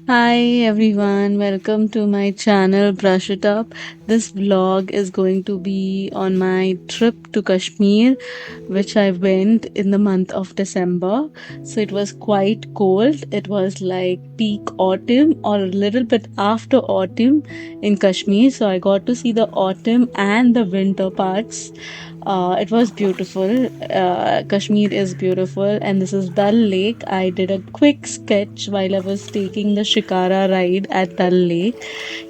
Hi everyone, welcome to my channel Brush It Up. This vlog is going to be on my trip to Kashmir, which I went in the month of December. So it was quite cold. It was like peak autumn or a little bit after autumn in Kashmir. So I got to see the autumn and the winter parts. It was beautiful. Kashmir is beautiful, and this is Dal Lake. I did a quick sketch while I was taking the Shikara ride at Dal Lake.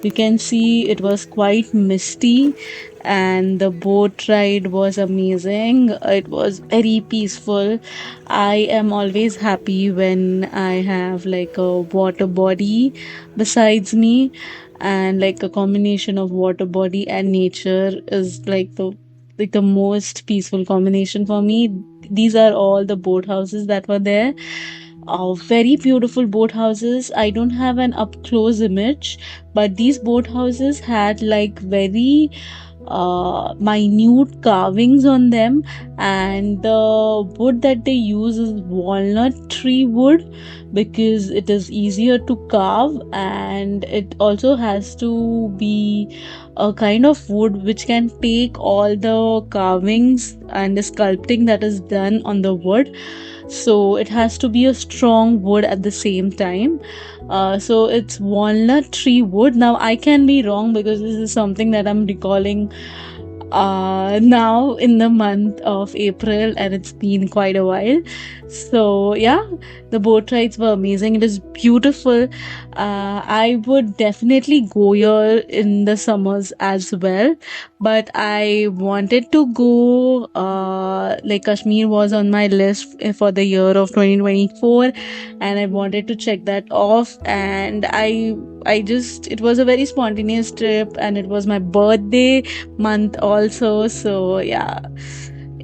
You can see it was quite misty, and the boat ride was amazing. It was very peaceful. I am always happy when I have like a water body besides me, and like a combination of water body and nature is like the most peaceful combination for me. These are all the boat houses that were there. Very beautiful boat houses. I don't have an up close image, but these boat houses had like very minute carvings on them, and the wood that they use is walnut tree wood because it is easier to carve, and it also has to be a kind of wood which can take all the carvings and the sculpting that is done on the wood. So it has to be a strong wood at the same time. So it's walnut tree wood. Now I can be wrong because this is something that I'm recalling now in the month of April, and it's been quite a while. So yeah, the boat rides were amazing. It is beautiful. I would definitely go here in the summers as well, but I wanted to go. Like Kashmir was on my list for the year of 2024, and I wanted to check that off. And I just it was a very spontaneous trip, and it was my birthday month also. So yeah,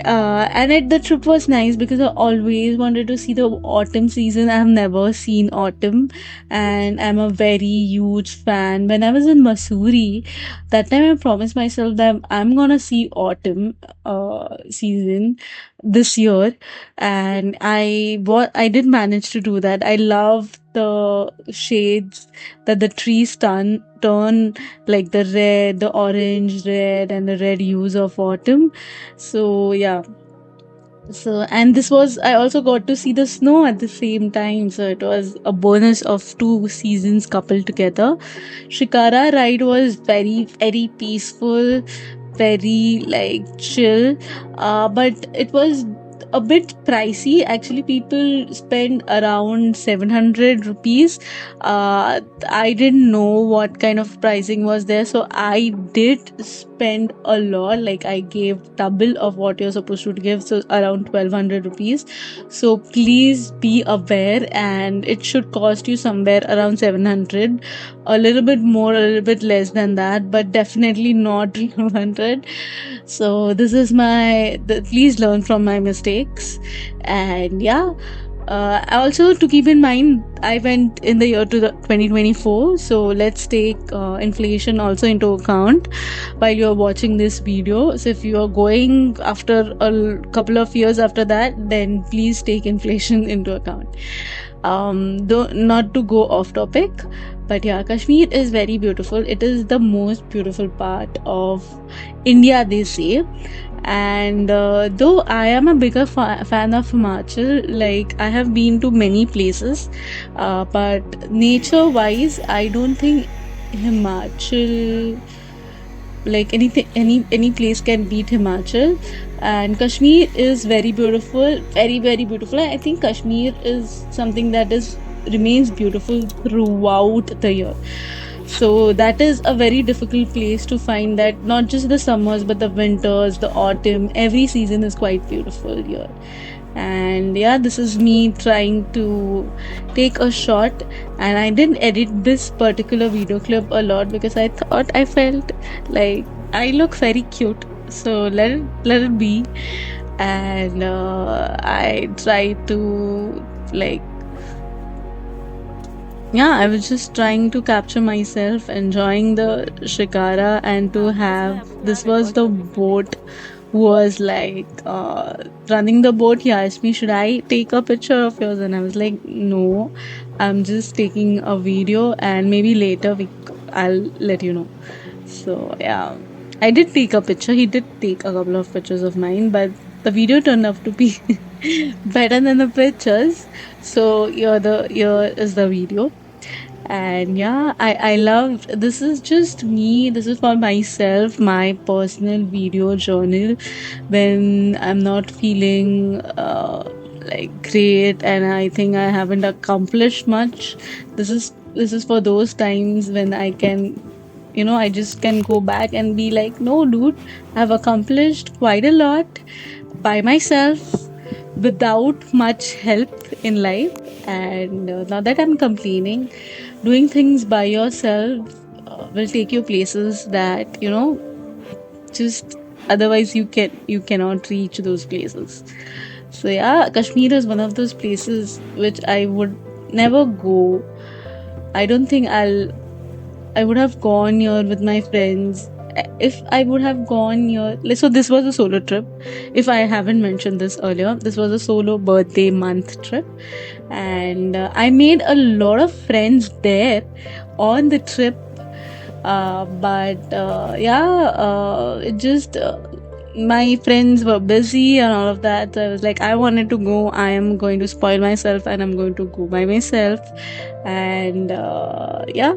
and the trip was nice because I always wanted to see the autumn season. I have never seen autumn, and I'm a very huge fan. When I was in Missouri, that time I promised myself that I'm gonna see autumn season this year, and I did manage to do that. I love the shades that the trees turn like the red, the orange, red, and the red hues of autumn. So yeah, so and this was I also got to see the snow at the same time, so it was a bonus of two seasons coupled together. Shikara ride was very peaceful, very like chill, but it was a bit pricey. Actually, people spend around 700 rupees. I didn't know what kind of pricing was there, so I did spend a lot. Like I gave double of what you're supposed to give, so around 1200 rupees. So please be aware, and it should cost you somewhere around 700, a little bit more, a little bit less than that, but definitely not 1200. So this is please learn from my mistakes. And yeah, also to keep in mind, I went in the year to the 2024, so let's take inflation also into account while you're watching this video. So if you are going after a couple of years after that, then please take inflation into account. Though not to go off topic, but yeah, Kashmir is very beautiful. It is the most beautiful part of India, they say. And though I am a bigger fan of Himachal, like I have been to many places, but nature wise, I don't think Himachal, like any place can beat Himachal. And Kashmir is very beautiful, very beautiful. I think Kashmir is something that is remains beautiful throughout the year. So that is a very difficult place to find, that not just the summers but the winters, the autumn, every season is quite beautiful here. And yeah, this is me trying to take a shot, and I didn't edit this particular video clip a lot because I felt like I look very cute, so let it be. And I tried to like, yeah, I was just trying to capture myself enjoying the shikara, and to have this was the boat who was like running the boat. He asked me, should I take a picture of yours? And I was like, no, I'm just taking a video, and maybe later I'll let you know. So yeah, I did take a picture. He did take a couple of pictures of mine, but the video turned out to be better than the pictures. So here is the video. And yeah, I loved, this is just me, this is for myself, my personal video journal when I'm not feeling like great and I think I haven't accomplished much. This is for those times when I can, I just can go back and be like, no dude, I've accomplished quite a lot by myself without much help in life. And not that I'm complaining, doing things by yourself will take you places that, just otherwise you cannot reach those places. So yeah, Kashmir is one of those places which I would never go. I don't think I would have gone here with my friends. If I would have gone here, so this was a solo trip. If I haven't mentioned this earlier, this was a solo birthday month trip, and I made a lot of friends there on the trip. But yeah, it just my friends were busy and all of that. So I was like, I wanted to go. I am going to spoil myself, and I'm going to go by myself. And yeah,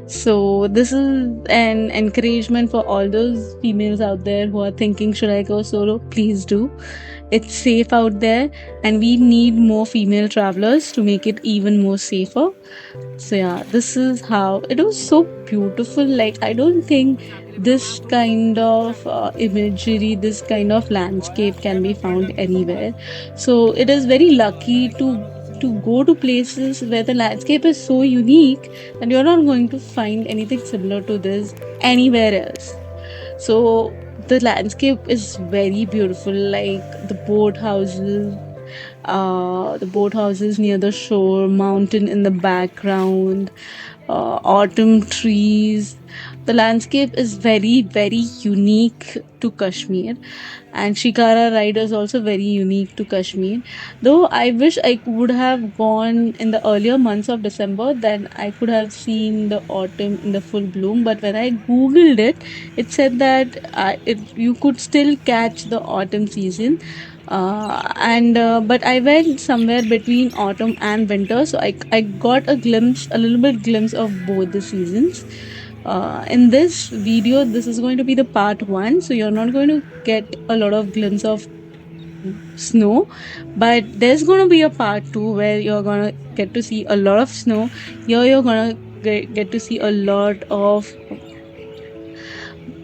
so this is an encouragement for all those females out there who are thinking, should I go solo? Please do. It's safe out there, and we need more female travelers to make it even more safer. So yeah, this is how it was so beautiful. Like, I don't think this kind of imagery, this kind of landscape can be found anywhere. So it is very lucky to go to places where the landscape is so unique that you're not going to find anything similar to this anywhere else. So the landscape is very beautiful, like the boathouses near the shore, mountain in the background, autumn trees. The landscape is very, very unique to Kashmir, and Shikara ride is also very unique to Kashmir. Though I wish I would have gone in the earlier months of December, then I could have seen the autumn in the full bloom. But when I googled it, it said that you could still catch the autumn season, and but I went somewhere between autumn and winter, so I got a little bit glimpse of both the seasons. In this video, this is going to be the part one, so you're not going to get a lot of glimpse of snow, but there's going to be a part two where you're going to get to see a lot of snow. Here you're going to get to see a lot of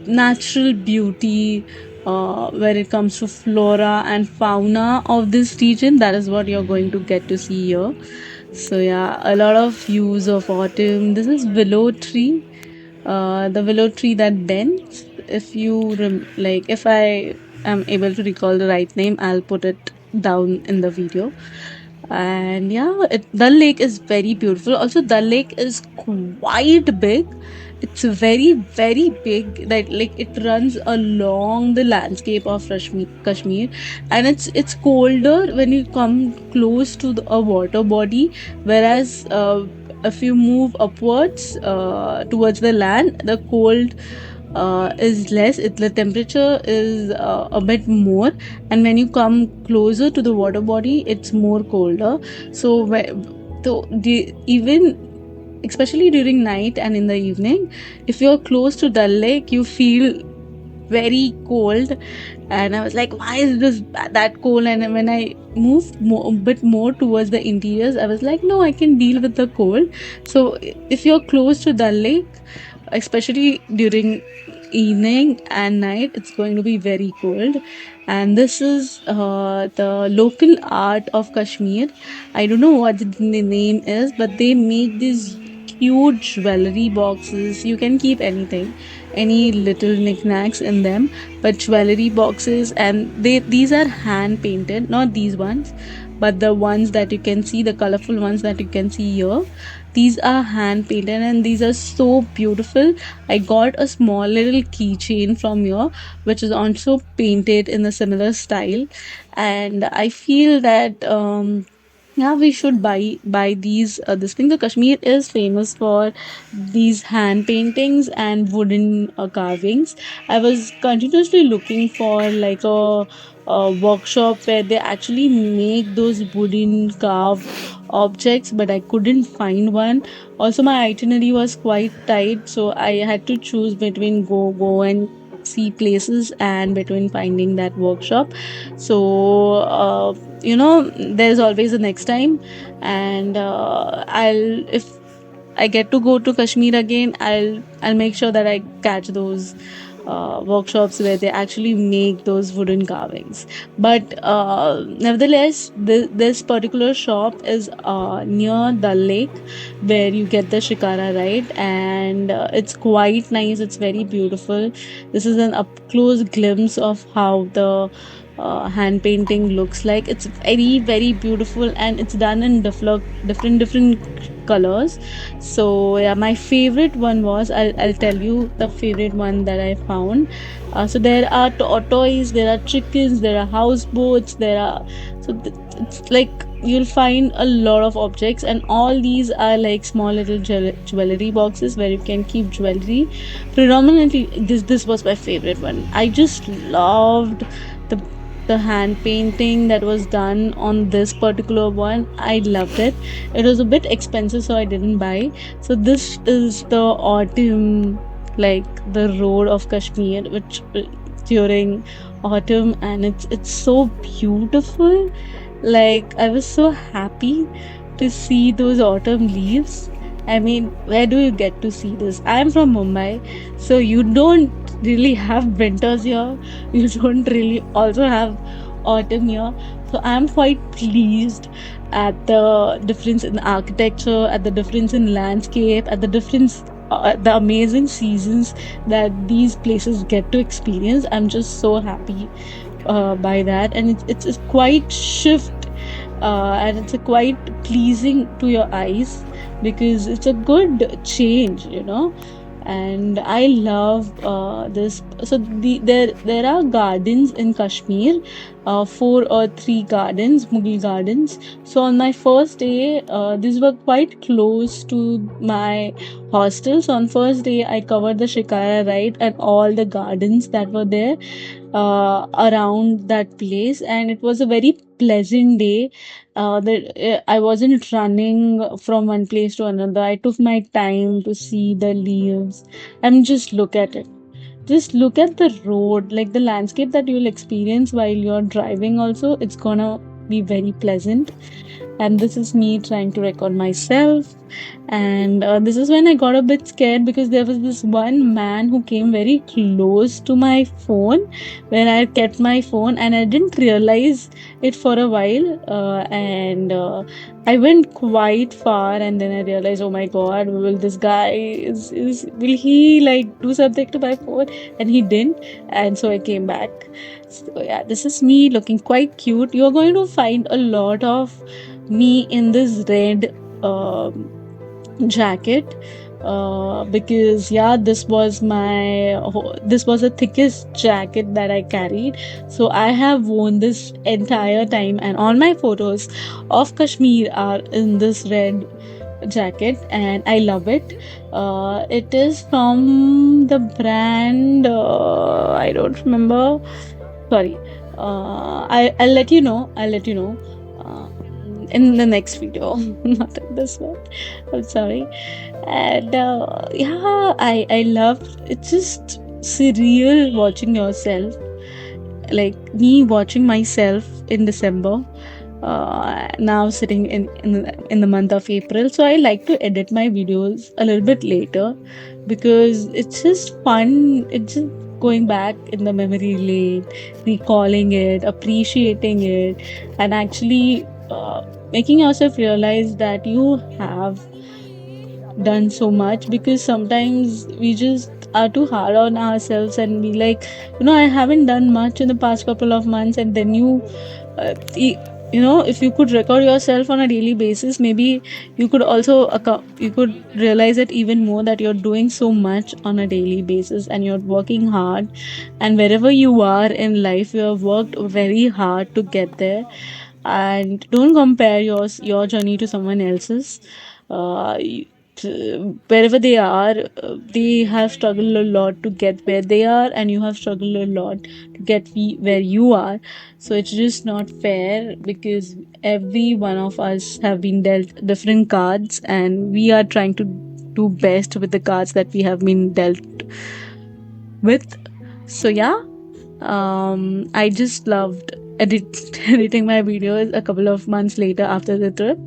natural beauty when it comes to flora and fauna of this region. That is what you're going to get to see here. So yeah, a lot of views of autumn. This is willow tree, the willow tree that bends. If you like, if I am able to recall the right name, I'll put it down in the video. And yeah, Dal Lake is very beautiful. Also, Dal Lake is quite big. It's very, very big. That, like, it runs along the landscape of Kashmir, and it's colder when you come close to a water body. Whereas if you move upwards towards the land, the cold is less. The temperature is a bit more, and when you come closer to the water body, it's more colder. So, even especially during night and in the evening, if you're close to Dal Lake, you feel very cold. And I was like, why is this that cold? And when I moved a bit more towards the interiors, I was like, no, I can deal with the cold. So if you're close to Dal Lake, especially during evening and night, it's going to be very cold. And this is the local art of Kashmir. I don't know what the name is, but they make these huge jewelry boxes. You can keep anything, any little knickknacks in them, but jewelry boxes, and these are hand painted, not these ones, but the ones that you can see, the colorful ones that you can see here. These are hand painted, and these are so beautiful. I got a small little keychain from here, which is also painted in a similar style, and I feel that Yeah, we should buy these this thing. The Kashmir is famous for these hand paintings and wooden carvings. I was continuously looking for like a workshop where they actually make those wooden carved objects, but I couldn't find one. Also, my itinerary was quite tight, so I had to choose between go and see places and between finding that workshop. So there's always a next time, and I'll if I get to go to Kashmir again, I'll make sure that I catch those workshops where they actually make those wooden carvings. But nevertheless, this particular shop is near the lake where you get the shikara, right? And it's quite nice. It's very beautiful. This is an up close glimpse of how the hand painting looks like. It's very very beautiful, and it's done in different colors. So yeah, my favorite one was, I'll tell you the favorite one that I found. So there are tortoise, there are chickens, there are houseboats, there are it's like you'll find a lot of objects, and all these are like small little jewelry boxes where you can keep jewelry. Predominantly, this was my favorite one. I just loved the the hand painting that was done on this particular one. I loved it. It was a bit expensive, so I didn't buy. So this is the autumn, like the road of Kashmir, which during autumn, and it's so beautiful. Like I was so happy to see those autumn leaves. I mean, where do you get to see this? I'm from Mumbai, so you don't really have winters here. You don't really also have autumn here. So I'm quite pleased at the difference in architecture, at the difference in landscape, at the difference, the amazing seasons that these places get to experience. I'm just so happy by that, and it's a quite shift, and it's a quite pleasing to your eyes because it's a good change, and I love this. So there are gardens in Kashmir, four or three gardens, Mughal gardens. So on my first day, these were quite close to my hostel. So on first day, I covered the Shikara ride and all the gardens that were there around that place, and it was a very pleasant day. I wasn't running from one place to another. I took my time to see the leaves and just look at it. Just look at the road, like the landscape that you'll experience while you're driving. Also, it's gonna be very pleasant. And this is me trying to record myself. And this is when I got a bit scared because there was this one man who came very close to my phone where I kept my phone, and I didn't realize it for a while. And I went quite far, and then I realized, oh my god, will this guy will he like do something to my phone? And he didn't, and so I came back. So yeah, this is me looking quite cute. You're going to find a lot of me in this red jacket, because yeah, this was the thickest jacket that I carried. So I have worn this entire time, and all my photos of Kashmir are in this red jacket, and I love it. It is from the brand, I don't remember. Sorry. I'll let you know. I'll let you know in the next video, not in this one. I'm sorry. And yeah, I love. It's just surreal watching yourself, like me watching myself in December. Now sitting in the month of April, so I like to edit my videos a little bit later because it's just fun. It's just going back in the memory lane, recalling it, appreciating it, and actually making yourself realize that you have done so much, because sometimes we just are too hard on ourselves and be like, I haven't done much in the past couple of months, and then if you could record yourself on a daily basis, maybe you could also you could realize it even more, that you're doing so much on a daily basis and you're working hard, and wherever you are in life, you have worked very hard to get there. and don't compare your journey to someone else's. Wherever they are, they have struggled a lot to get where they are, and you have struggled a lot to get where you are. So it's just not fair, because every one of us have been dealt different cards, and we are trying to do best with the cards that we have been dealt with. So yeah, I just loved editing my videos a couple of months later after the trip.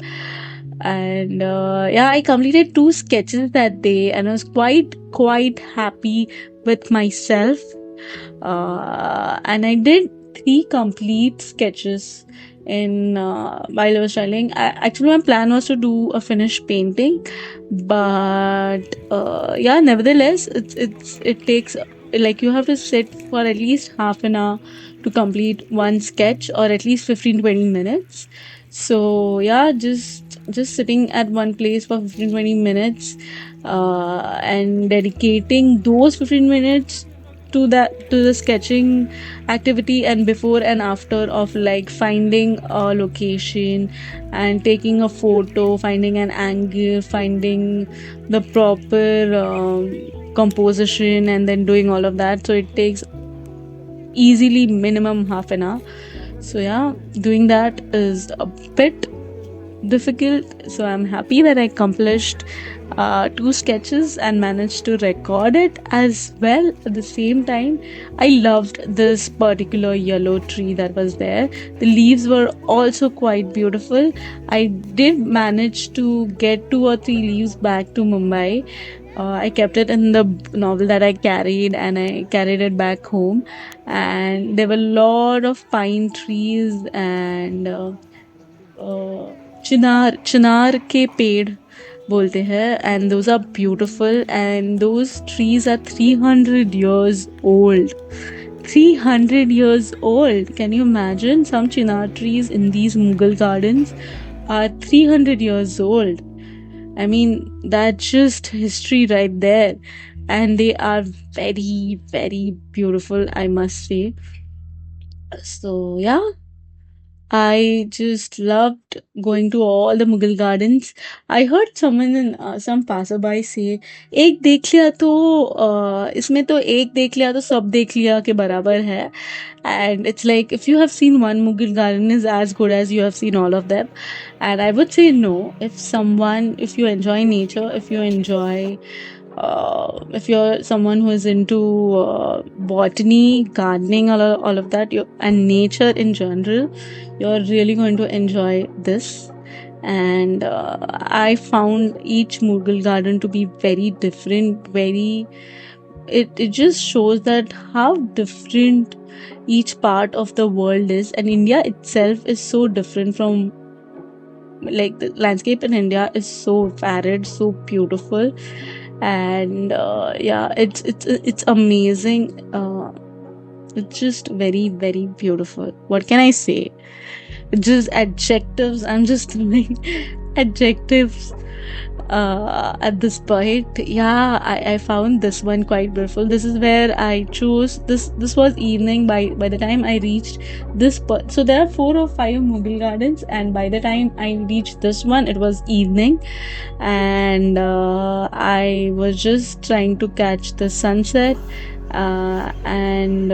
And yeah, I completed two sketches that day, and I was quite happy with myself. And I did three complete sketches in while I was traveling. Actually, my plan was to do a finished painting, but yeah, nevertheless, it takes, like, you have to sit for at least half an hour to complete one sketch, or at least 15-20 minutes. So yeah, just sitting at one place for 15-20 minutes, and dedicating those 15 minutes to the sketching activity, and before and after of, like, finding a location and taking a photo, finding an angle, finding the proper composition, and then doing all of that. So it takes easily minimum half an hour. So yeah, doing that is a bit difficult. So I'm happy that I accomplished two sketches and managed to record it as well at the same time. I loved this particular yellow tree that was there. The leaves were also quite beautiful. I did manage to get two or three leaves back to Mumbai. I kept it in the novel that I carried, and I carried it back home. And there were a lot of pine trees and चिनार के पेड़ बोलते हैं, and those are beautiful, and those trees are 300 years old. 300 years old. Can you imagine? Some chinar trees in these Mughal gardens are 300 years old. I mean, that's just history right there. And they are very, very beautiful, I must say. So yeah, I just loved going to all the Mughal gardens. I heard someone in some passerby say, "एक देख लिया तो इसमें तो एक देख लिया तो सब देख लिया के बराबर है." And it's like, if you have seen one Mughal garden is as good as you have seen all of them. And I would say no. If you enjoy nature, if you're someone who is into botany, gardening, all of that, and nature in general, you're really going to enjoy this. And I found each Mughal garden to be very different. It just shows that how different each part of the world is, and India itself is so different from, like, the landscape in India is so varied, so beautiful. And yeah, it's amazing. It's just very, very beautiful. What can I say? Just adjectives. I'm just doing adjectives at this point. Yeah, I found this one quite beautiful. This is where I chose this was evening by the time I reached this so there are 4 or 5 Mughal gardens, and by the time I reached this one, it was evening. And I was just trying to catch the sunset. And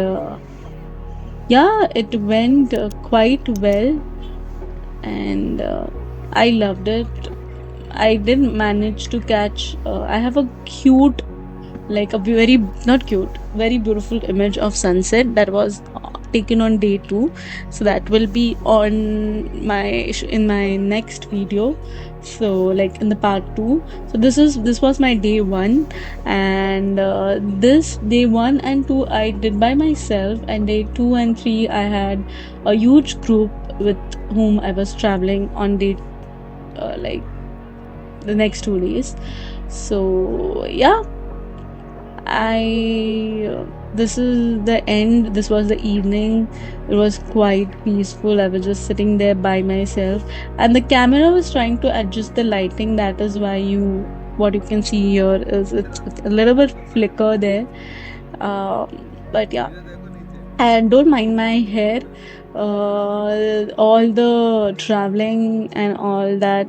yeah, it went quite well, and I loved it. I didn't manage to catch. I have a cute, like a very not cute, very beautiful image of sunset that was taken on day 2. So that will be on my in my next video. So, like, in the part 2. So this was my day 1, and this day 1 and 2 I did by myself, and day 2 and 3 I had a huge group with whom I was traveling on day like the next 2 days. So yeah, this is the end. This was the evening. It was quite peaceful. I was just sitting there by myself, and the camera was trying to adjust the lighting. That is why what you can see here is it's a little bit flicker there. But yeah, And don't mind my hair. All the traveling and all that,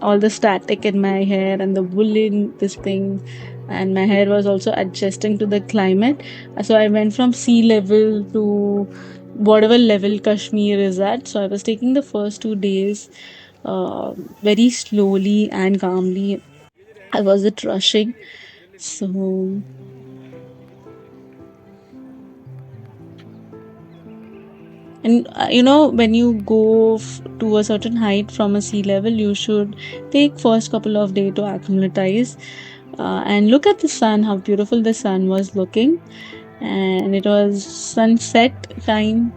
all the static in my hair and the woolen this thing, and my hair was also adjusting to the climate. So I went from sea level to whatever level Kashmir is at. So I was taking the first 2 days very slowly and calmly. I wasn't rushing. So, and when you go to a certain height from a sea level, you should take first couple of days to acclimatize and look at the sun, how beautiful the sun was looking. And it was sunset time.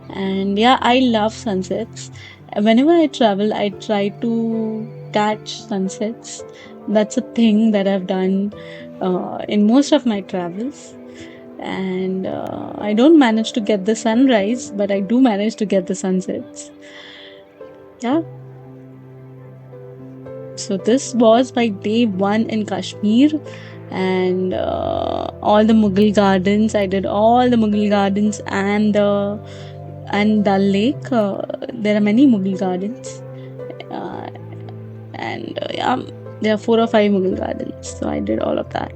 And yeah, I love sunsets. Whenever I travel, I try to catch sunsets. That's a thing that I've done in most of my travels. And I don't manage to get the sunrise, but I do manage to get the sunsets. Yeah. So this was my day one in Kashmir, and all the Mughal gardens. I did all the Mughal gardens and Dal Lake. There are many Mughal gardens, uh, and yeah, there are 4 or 5 Mughal gardens. So I did all of that.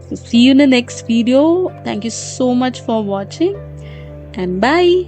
So see you in the next video. Thank you so much for watching, and bye.